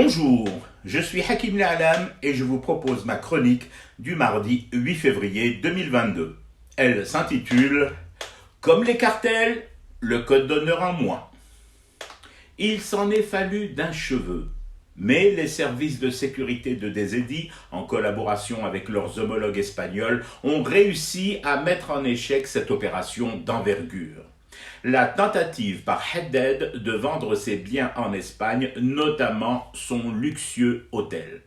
Bonjour, je suis Hakim La'alam et je vous propose ma chronique du mardi 8 février 2022. Elle s'intitule « Comme les cartels, le code d'honneur en moins ». Il s'en est fallu d'un cheveu, mais les services de sécurité de Dezedi, en collaboration avec leurs homologues espagnols, ont réussi à mettre en échec cette opération d'envergure. La tentative par Haddad de vendre ses biens en Espagne, notamment son luxueux hôtel.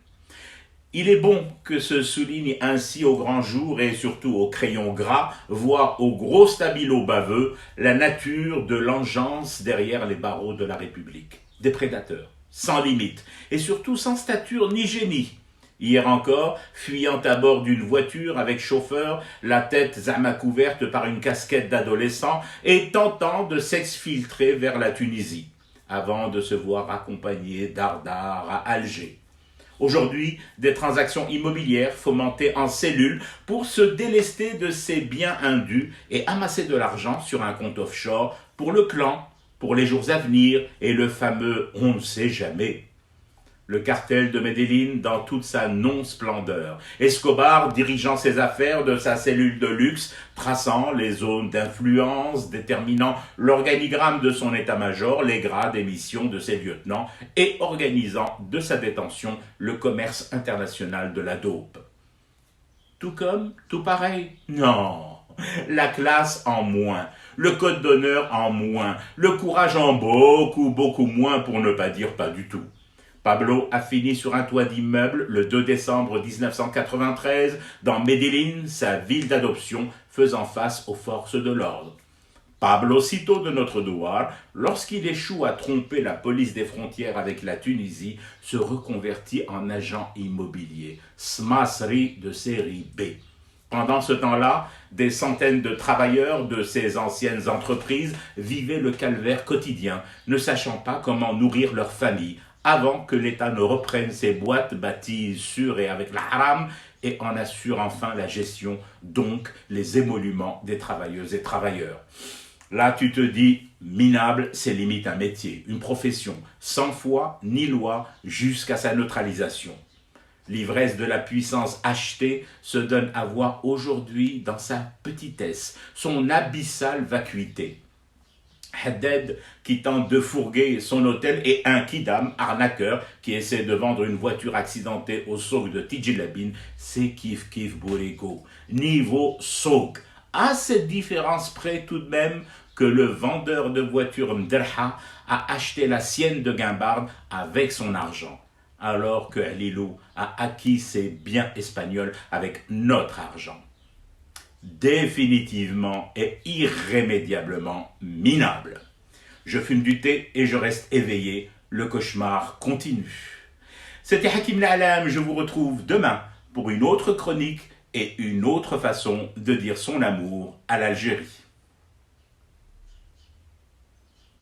Il est bon que se souligne ainsi au grand jour et surtout au crayon gras, voire au gros stabilo baveux, la nature de l'engeance derrière les barreaux de la République. Des prédateurs, sans limite, et surtout sans stature ni génie. Hier encore, fuyant à bord d'une voiture avec chauffeur, la tête zama couverte par une casquette d'adolescent et tentant de s'exfiltrer vers la Tunisie, avant de se voir accompagné d'Ardar à Alger. Aujourd'hui, des transactions immobilières fomentées en cellule pour se délester de ses biens indus et amasser de l'argent sur un compte offshore pour le clan, pour les jours à venir et le fameux « on ne sait jamais ». Le cartel de Medellín dans toute sa non-splendeur. Escobar dirigeant ses affaires de sa cellule de luxe, traçant les zones d'influence, déterminant l'organigramme de son état-major, les grades et missions de ses lieutenants et organisant de sa détention le commerce international de la dope. Tout comme, tout pareil? Non. La classe en moins, le code d'honneur en moins, le courage en beaucoup moins pour ne pas dire pas du tout. Pablo a fini sur un toit d'immeuble le 2 décembre 1993 dans Medellín, sa ville d'adoption, faisant face aux forces de l'ordre. Pablo Cito de notre Douar, lorsqu'il échoue à tromper la police des frontières avec la Tunisie, se reconvertit en agent immobilier, Smasri de série B. Pendant ce temps-là, des centaines de travailleurs de ces anciennes entreprises vivaient le calvaire quotidien, ne sachant pas comment nourrir leur famille, avant que l'État ne reprenne ses boîtes bâties sur et avec la haram et en assure enfin la gestion, donc les émoluments des travailleuses et travailleurs. Là, tu te dis, minable, c'est limite un métier, une profession, sans foi ni loi jusqu'à sa neutralisation. L'ivresse de la puissance achetée se donne à voir aujourd'hui dans sa petitesse, son abyssale vacuité. Haddad qui tente de fourguer son hôtel et un kidam, arnaqueur, qui essaie de vendre une voiture accidentée au souk de Tidjilabine, c'est kiff bourrigo. Niveau souk. À cette différence près tout de même que le vendeur de voitures Mderha a acheté la sienne de Guimbarde avec son argent, alors que Alilou a acquis ses biens espagnols avec notre argent. Définitivement et irrémédiablement minable. Je fume du thé et je reste éveillé, le cauchemar continue. C'était Hakim La'alam, je vous retrouve demain pour une autre chronique et une autre façon de dire son amour à l'Algérie.